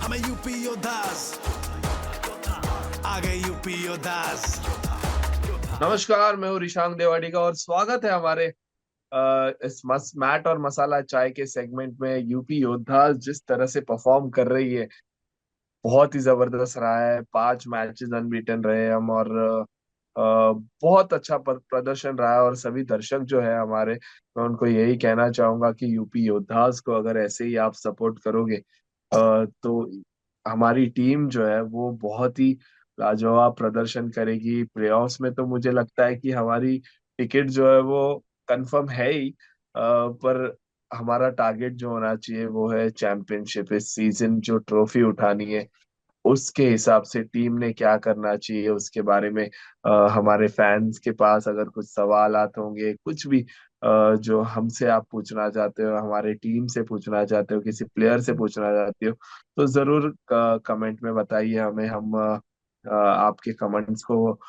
हमें यूपी योद्धास आ गए यूपी योद्धास। नमस्कार, मैं हूँ ऋशांक देवाड़ी का और स्वागत है हमारे इस मैट और मसाला चाय के सेगमेंट में। यूपी योद्धा जिस तरह से परफॉर्म कर रही है, बहुत ही जबरदस्त रहा है। 5 मैचेस अनबीटन रहे हम और बहुत अच्छा प्रदर्शन रहा है। और सभी दर्शक जो है हमारे, मैं उनको यही कहना चाहूंगा कि यूपी योद्धास को अगर ऐसे ही आप सपोर्ट करोगे तो हमारी टीम जो है वो बहुत ही लाजवाब प्रदर्शन करेगी प्लेऑफ्स में। तो मुझे लगता है कि हमारी टिकट जो है वो कंफर्म है ही। पर हमारा टारगेट जो होना चाहिए वो है चैंपियनशिप। इस सीजन जो ट्रॉफी उठानी है उसके हिसाब से टीम ने क्या करना चाहिए उसके बारे में हमारे फैंस के पास अगर कुछ सवालात होंगे, कुछ भी जो हमसे आप पूछना चाहते हो, हमारे टीम से पूछना चाहते हो, किसी प्लेयर से पूछना चाहते हो, तो जरूर कमेंट में बताइए हमें। हम आपके कमेंट्स को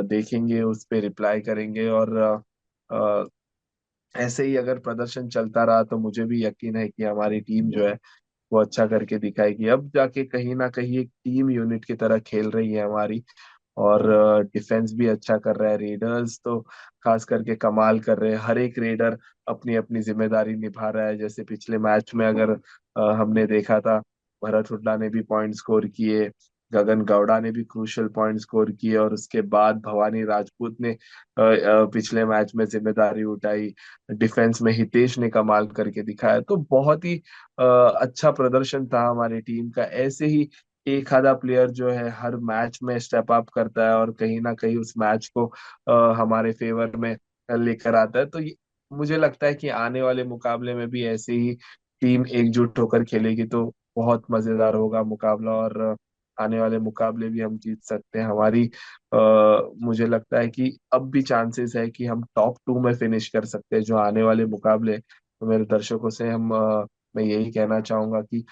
देखेंगे, उस पे रिप्लाई करेंगे। और अ, ऐसे ही अगर प्रदर्शन चलता रहा तो मुझे भी यकीन है कि हमारी टीम जो है वो अच्छा करके दिखाएगी। अब जाके कहीं ना कहीं एक टीम यूनिट की तरह खेल रही है हमारी। और डिफेंस भी अच्छा कर रहा है। रेडर्स तो खास करके कमाल कर रहे हैं। हर एक रेडर अपनी अपनी जिम्मेदारी निभा रहा है। जैसे पिछले मैच में अगर हमने देखा था, भरत हुड्डा ने भी पॉइंट स्कोर किए, गगन गौड़ा ने भी क्रूशियल पॉइंट स्कोर किए, और उसके बाद भवानी राजपूत ने पिछले मैच में जिम्मेदारी उठाई। डिफेंस में हितेश ने कमाल करके दिखाया। तो बहुत ही अच्छा प्रदर्शन था हमारी टीम का। ऐसे ही एक आधा प्लेयर जो है हर मैच में स्टेप अप करता है और कहीं ना कहीं उस मैच को हमारे फेवर में लेकर आता है। तो मुझे लगता है कि आने वाले मुकाबले में भी ऐसे ही टीम एकजुट होकर खेलेगी तो बहुत मजेदार होगा मुकाबला। और आने वाले मुकाबले भी हम जीत सकते हैं। हमारी मुझे लगता है कि अब भी चांसेस है कि हम टॉप 2 में फिनिश कर सकते हैं जो आने वाले मुकाबले। तो मेरे दर्शकों से मैं यही कहना चाहूंगा कि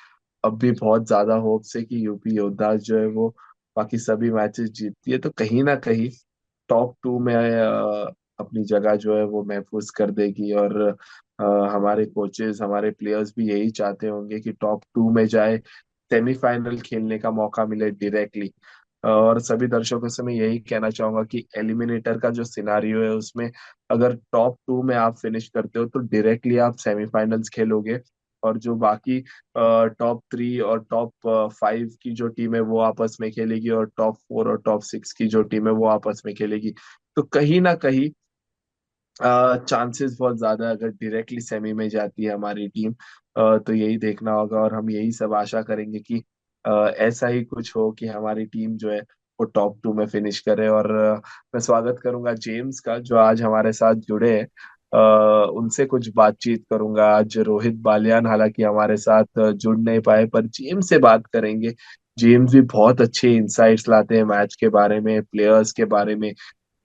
अब भी बहुत ज्यादा होप्स है कि यूपी योद्धास जो है वो बाकी सभी मैचेस जीतती है तो कहीं ना कहीं टॉप 2 में अपनी जगह जो है वो महफूज कर देगी। और हमारे कोचेस, हमारे प्लेयर्स भी यही चाहते होंगे कि टॉप 2 में जाए, सेमीफाइनल खेलने का मौका मिले डायरेक्टली। और सभी दर्शकों से मैं यही कहना चाहूंगा कि एलिमिनेटर का जो सिनारियो है उसमें अगर टॉप 2 में आप फिनिश करते हो तो डायरेक्टली आप सेमीफाइनल्स खेलोगे। और जो बाकी टॉप 3 और टॉप 5 की जो टीम है वो आपस में खेलेगी, और टॉप 4 और टॉप 6 की जो टीम है वो आपस में खेलेगी। तो कहीं ना कहीं चांसेस बहुत ज्यादा है अगर डायरेक्टली सेमी में जाती है हमारी टीम। तो यही देखना होगा और हम यही सब आशा करेंगे कि ऐसा ही कुछ हो कि हमारी टीम जो है वो टॉप 2 में फिनिश करे। और मैं स्वागत करूंगा जेम्स का जो आज हमारे साथ जुड़े हैं। उनसे कुछ बातचीत करूंगा। आज रोहित बालियान हालांकि हमारे साथ जुड़ नहीं पाए, पर जेम्स से बात करेंगे। जेम्स भी बहुत अच्छे इंसाइट्स लाते हैं मैच के बारे में, प्लेयर्स के बारे में,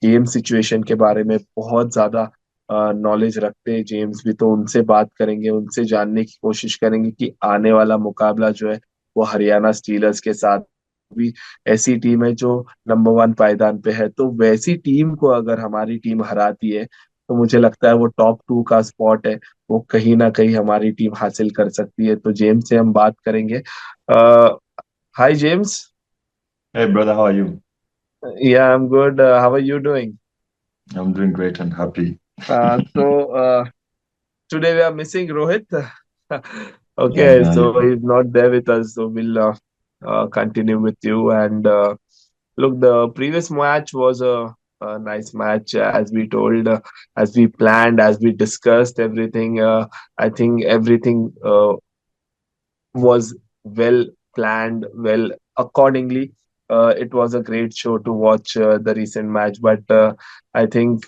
गेम सिचुएशन के बारे में बहुत ज्यादा नॉलेज रखते हैं जेम्स भी। तो उनसे बात करेंगे, उनसे जानने की कोशिश करेंगे कि आने वाला मुकाबला जो है वो हरियाणा स्टीलर्स के साथ भी ऐसी टीम है जो नंबर 1 पायदान पे है। तो वैसी टीम को अगर हमारी टीम हराती है तो मुझे लगता है वो टॉप 2 का स्पॉट है वो कहीं ना कहीं हमारी टीम हासिल कर सकती है। तो जेम्स से हम बात करेंगे। Hi James. Hey brother, how are you? Yeah I am good, how are you doing? I'm doing great and happy. So today we are missing Rohit. Yeah, Okay, man. so he's not there with us, so we'll continue with you. And look, the previous match was a nice match, as we told, as we planned, as we discussed everything. I think everything was well planned, well accordingly. It was a great show to watch the recent match, but I think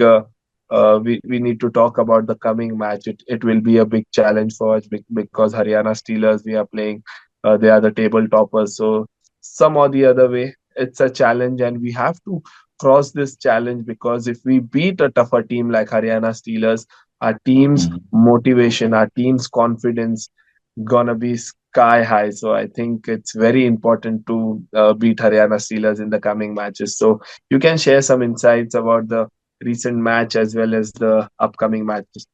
we need to talk about the coming match. It will be a big challenge for us because Haryana Steelers we are playing. They are the table toppers, so some or the other way, it's a challenge, and we have to cross this challenge because if we beat a tougher team like Haryana Steelers, our team's Mhm. motivation, our team's confidence gonna be sky high. So I think it's very important to beat Haryana Steelers in the coming matches. So you can share some insights about the recent match as well as the upcoming matches.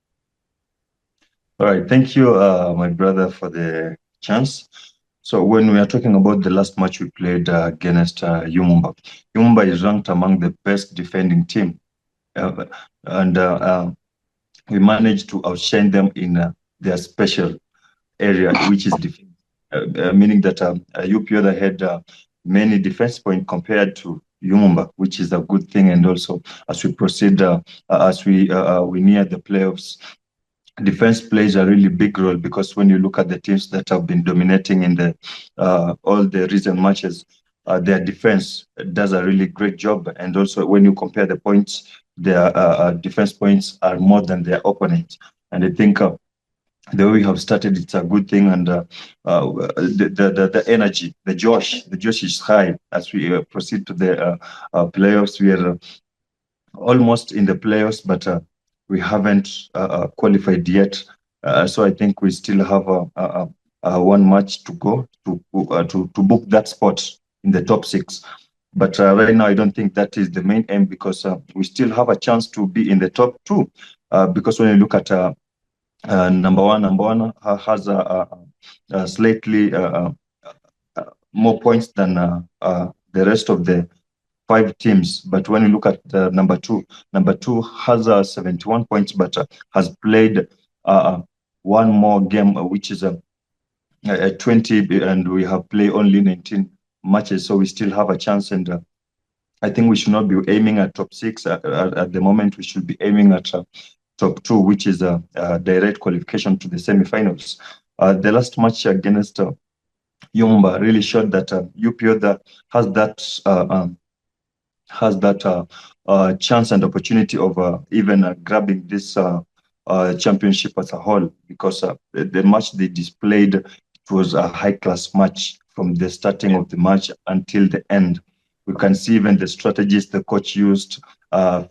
All right, thank you, my brother, for the chance. So when we are talking about the last match we played against U Mumba, U Mumba is ranked among the best defending team, uh, and we managed to outshine them in their special area, which is defense, meaning that UP other had many defense points compared to Umumba, which is a good thing. And also, as we proceed, as we near the playoffs, defense plays a really big role, because when you look at the teams that have been dominating in the all the recent matches, their defense does a really great job. And also, when you compare the points, their defense points are more than their opponents. And I think the way we have started, it's a good thing. And the energy, the Josh is high as we proceed to the playoffs. We are almost in the playoffs, but we haven't qualified yet. So I think we still have one match to go to book that spot in the top six. But right now, I don't think that is the main aim, because we still have a chance to be in the top two. Because when you look at number one has slightly more points than the rest of the five teams. But when you look at number two has 71 points, but has played one more game, which is 20, and we have played only 19 matches. So we still have a chance. And I think we should not be aiming at top six at the moment. We should be aiming at top two, which is a direct qualification to the semifinals. The last match against Yumba really showed that UPO that has that chance and opportunity of even grabbing this championship as a whole, because the match they displayed, it was a high class match from the starting of the match until the end. We can see even the strategies the coach used,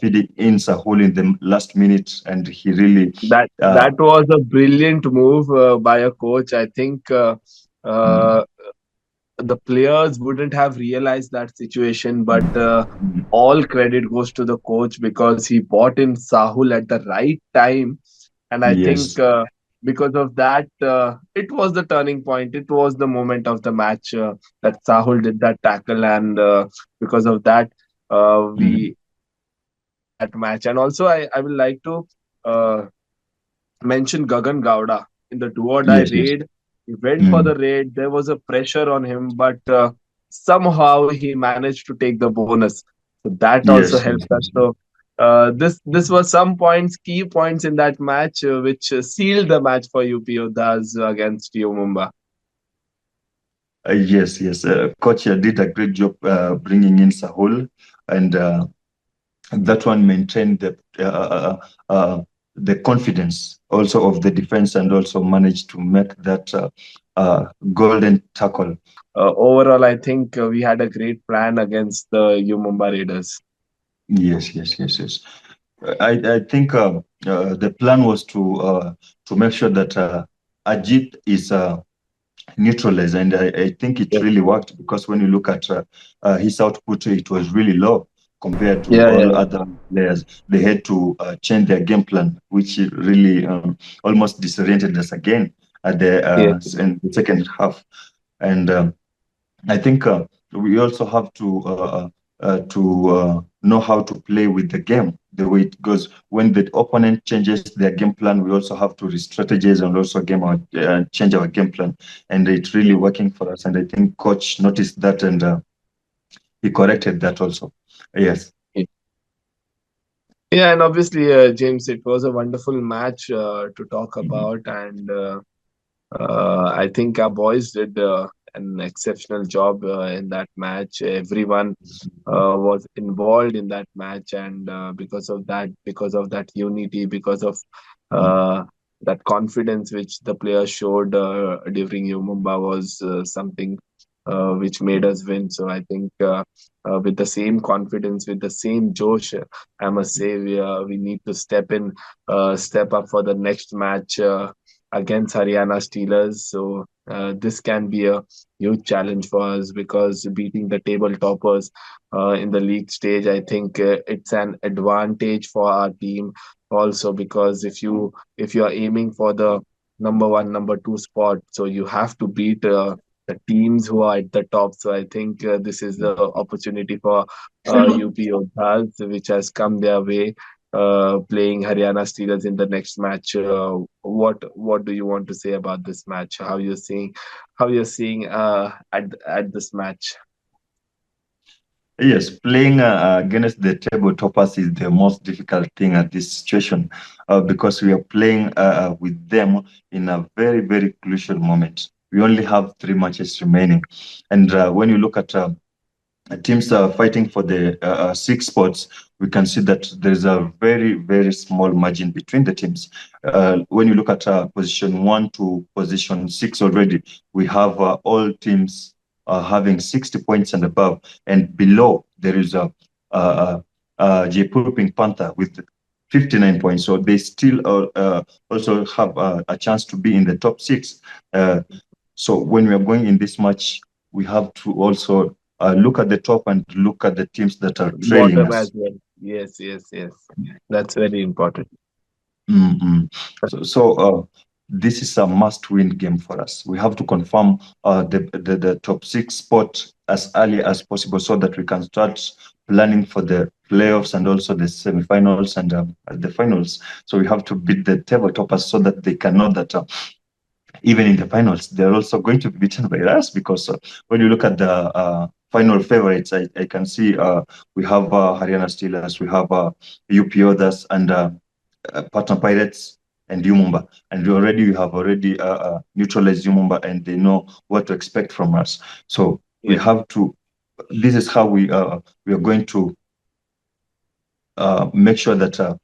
feeding in Sahul in the last minute, and he really That was a brilliant move by a coach. I think mm, uh, the players wouldn't have realized that situation, but mm, mm, all credit goes to the coach because he bought in Sahul at the right time. And I think yes. because of that, it was the turning point. It was the moment of the match that Sahul did that tackle, and because of that, Mm, we won that match. And also, I will like to uh, mention Gagan Gowda in the do or die yes, yes. raid. He went for Mm, the raid. There was a pressure on him, but somehow he managed to take the bonus. So that also yes, yes, helped us. yes. So this was some points, key points in that match, which sealed the match for UP Yoddhas against U Mumba. Yes, yes. Coach did a great job bringing in Sahul, and that one maintained the confidence also of the defense, and also managed to make that golden tackle. Overall, I think we had a great plan against the U Mumba Raiders. Yes, yes, yes, yes. I think the plan was to make sure that Ajit is neutralized, and I think it Yes. really worked, because when you look at his output, it was really low compared to Yeah, yeah, all other players. They had to change their game plan, which really almost disoriented us again at the yeah. in the second half. And I think we also have to know how to play with the game the way it goes. When the opponent changes their game plan, we also have to re-strategize and also change our game plan. And it's really working for us. And I think coach noticed that, and he corrected that also. Yes. Yeah. Yeah, and obviously, James, it was a wonderful match to talk Mhm. about, and I think our boys did an exceptional job in that match. Everyone was involved in that match, and because of that unity, because of uh, that confidence which the players showed during Mumba was something which made us win. So I think with the same confidence, with the same Josh, I must say we need to step up for the next match against Haryana Steelers. So this can be a huge challenge for us because beating the table toppers in the league stage, I think it's an advantage for our team also because if you are aiming for the number one, number two spot, so you have to beat the teams who are at the top. So I think this is the opportunity for UP Yoddhas, which has come their way, playing Haryana Steelers in the next match. What do you want to say about this match? How you're seeing at this match? Yes, playing against the table toppers is the most difficult thing at this situation because we are playing with them in a very, very crucial moment. We only have 3 matches remaining. And when you look at teams fighting for the 6 spots, we can see that there is a very, very small margin between the teams. When you look at position 1 to position 6 already, we have all teams having 60 points and above. And below, there is Jaipur Pink Panther with 59 points. So they still also have a chance to be in the top 6. So when we are going in this match, we have to also look at the top and look at the teams that are trailing Bottom as us. well. Yes, yes, yes. That's very important. Mm-mm. So this is a must-win game for us. We have to confirm the top 6 spot as early as possible so that we can start planning for the playoffs and also the semifinals and the finals. So we have to beat the table toppers so that they can know that even in the finals, they're also going to be beaten by us because when you look at the final favorites, I can see we have Haryana Steelers, we have UP Yoddhas and Partner Pirates and U Mumba. And we have already neutralized U Mumba and they know what to expect from us. So we Yes, have to, this is how we are going to make sure that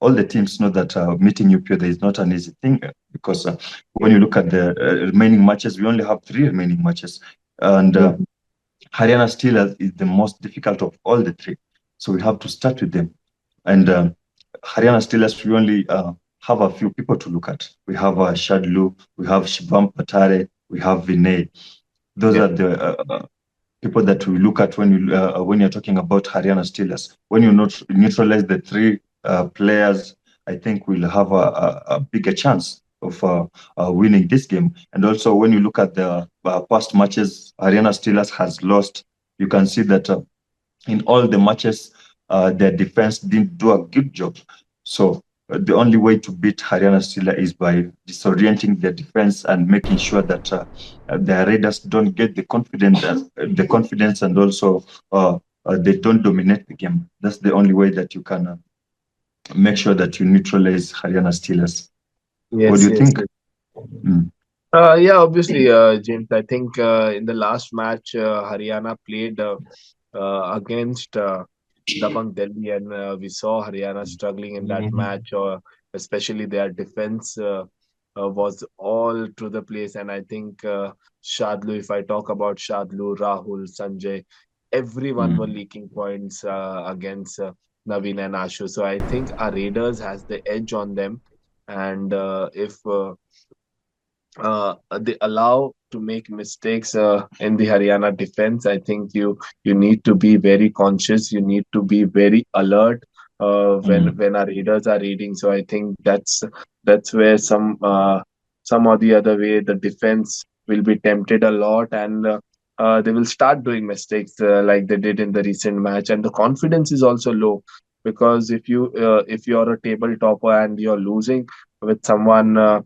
all the teams know that meeting UPO is not an easy thing because when yes, you look at the remaining matches, we only have 3 remaining matches. And yes, Haryana Steelers is the most difficult of all the 3. So we have to start with them. And Haryana Steelers, we only have a few people to look at. We have Shadlu, we have Shivam Patare, we have Vinay. Those yes, are the people that we look at when you're talking about Haryana Steelers. When you not neutralize the 3 players, I think we'll have a bigger chance of winning this game. And also, when you look at the past matches, Haryana Steelers has lost. You can see that in all the matches, their defense didn't do a good job. So the only way to beat Haryana Steelers is by disorienting their defense and making sure that the Raiders don't get the confidence, and also they don't dominate the game. That's the only way that you can make sure that you neutralize Haryana Steelers. What do yes, you yes, think? yes. Mm, Yeah, obviously, James. I think in the last match, Haryana played against Dabang Delhi, and we saw Haryana struggling in that match, especially their defense was all to the place. And I think Shadlu, if I talk about Shadlu, Rahul, Sanjay, everyone were mm, leaking points against Naveen and Ashu. So I think our Raiders has the edge on them, and if they allow to make mistakes in the Haryana defense. I think you need to be very conscious. You need to be very alert mm, when our readers are reading. So I think that's where some or the other way the defense will be tempted a lot, and they will start doing mistakes like they did in the recent match. And the confidence is also low because if you're a table topper and you're losing with someone.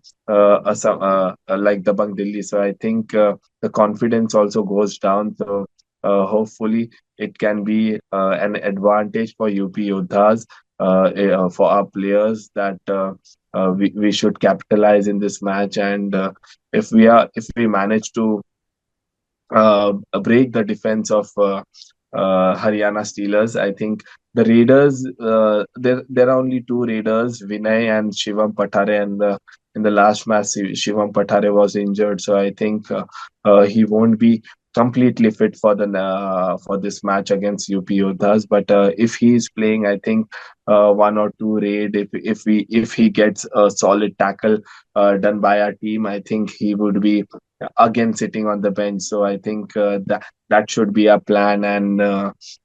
Like the Bang Delhi. So I think the confidence also goes down. So hopefully it can be an advantage for UP Yoddhas, for our players that we should capitalize in this match. And if we manage to break the defense of Haryana Steelers. I think the Raiders, there are only 2 Raiders, Vinay and Shivam Patare, and in the last match, Shivam Patare was injured, so I think he won't be completely fit for this match against UP Yoddhas. But if he is playing, I think 1 or 2 raid. If he gets a solid tackle done by our team, I think he would be again sitting on the bench. So I think that should be a plan, and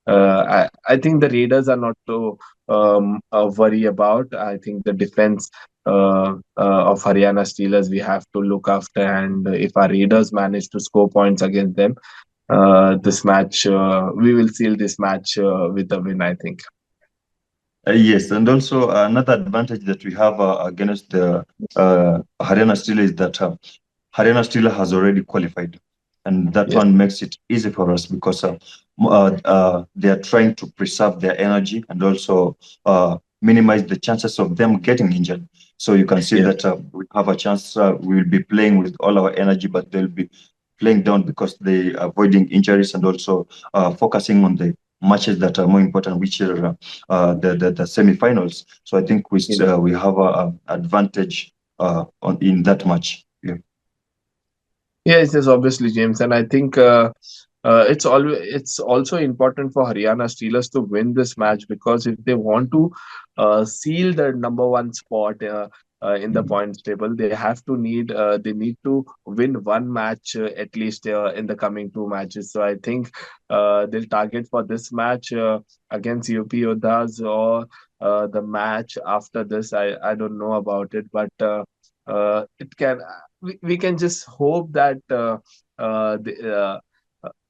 I think the Raiders are not to worry about. I think the defense of Haryana Steelers we have to look after, and if our Raiders manage to score points against them, this match we will seal this match with a win, I think. Yes, and also another advantage that we have against the Haryana Steelers is that Haryana Steelers has already qualified, and that Yes, one makes it easy for us because they are trying to preserve their energy and also minimize the chances of them getting injured. So you can see yes, that we have a chance. We will be playing with all our energy, but they'll be playing down because they are avoiding injuries and also focusing on the matches that are more important, which are the semifinals. So I think yes. we have an advantage in that match. Yeah. Yes, yes, obviously, James, and I think it's also important for Haryana Steelers to win this match, because if they want to seal the number one spot in the points table, they need to win one match at least in the coming two matches. So I think they'll target for this match against UP Yoddhas, or the match after this. I don't know about it, but it can we can just hope that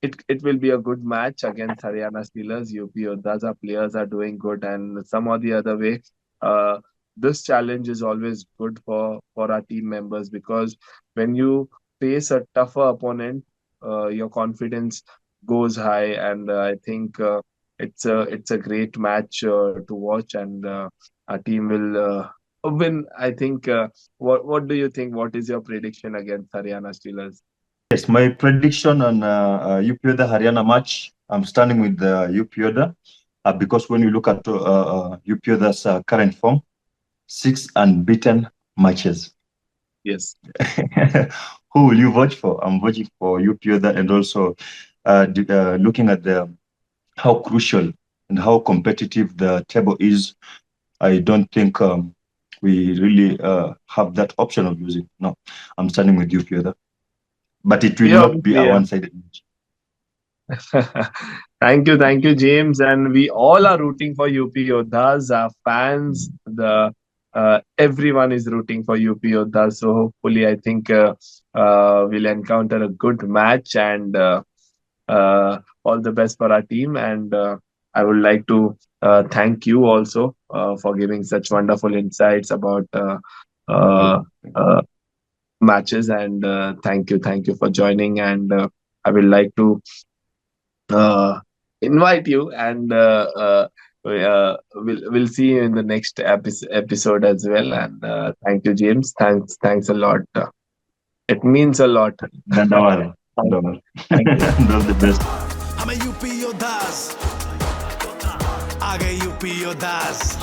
it will be a good match against Haryana Steelers. UP Yoddhas, our players are doing good, and some or the other way, uh, this challenge is always good for our team members, because when you face a tougher opponent, your confidence goes high, and I think it's a great match to watch, and our team will win. I think. What do you think? What is your prediction against Haryana Steelers? Yes, my prediction on UP Yoda Haryana match, I'm standing with UP Yoda because when you look at UP Yoda's current form, six unbeaten matches. Yes. Who will you vote for? I'm voting for UP Yoda, and also looking at the how crucial and how competitive the table is. I don't think we really have that option of losing. No, I'm standing with UP Yoda, but it will Yeah, not be obviously. a Yeah. one-sided match. Thank you, James. And we all are rooting for UP Yoddhas. Our fans, the everyone is rooting for UP Yoddhas. So hopefully, I think we'll encounter a good match, and all the best for our team. And I would like to thank you also for giving such wonderful insights about uh, uh, matches. And thank you for joining. And I would like to uh, invite you, and we'll see you in the next episode as well. And thank you, James. Thanks a lot. It means a lot. Dandawal. Dandawal. Thank you. All the best. हमें UP योद्धास आ गए UP योद्धास